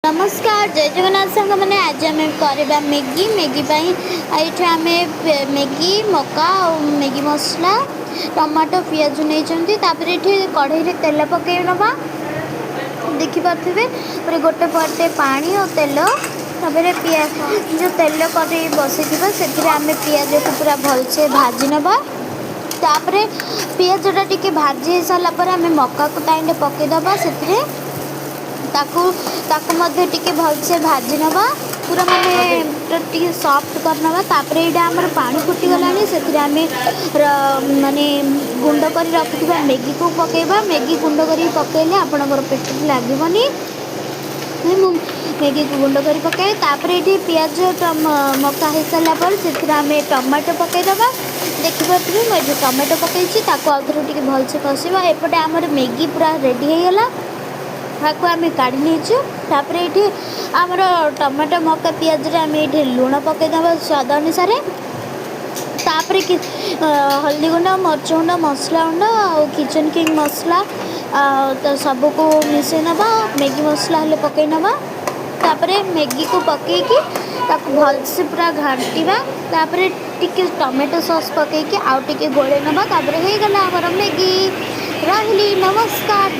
नमस्कार जय जगन्नाथ सांग मैंने आज आम करवा मैगी मैगी ये आम मैगी मका और मैगी मसला टमाटो पियाज नहीं कढ़ई तेल पकई नवा देखिपे गोटे पटे पानी और तेल पियाज जो तेल कढ़ई बसई से आम पियाज को पूरा भलसे भाजी नवा तापर पियाजटा टी भाजी सारापर आम मका को ताइंडे पकईदबा से टी भलसे भाजी नवा पूरा माने सॉफ्ट करनवा तापर यहाँ आमर पानी फुटीगला से आम माने गुंड कर रखा मैगी को पकेबा मैगी गुंड कर पकेले आपणकर पेट लगभग मैगी को गुंड कर पकाए तापर ये पियाज मका हो सारापर से आम टमाटो पकईदबा देखिए मुझे टमाटो पकई आउे टे भलसे कषा एपटे आमर मैगी पूरा रेडी हो गला ताको आम काढ़ी तापर ये आमर टमाटो मका पियाज आम ये लुण पकईदबा स्वाद अनुसार तापर हल्दी गुंड मरच गुंड मसला गुंड और किचन किंग मसला तो सबको मिसई नवा मैगी मसला हेल्ले पकई नवा तापर मैगी को पकईकी भलसे पूरा घाटिवा तापर टिके टमाटो सॉस पकईकी आउ टिके गोले नवा तापर हो गला आमर मैगी रही। नमस्कार।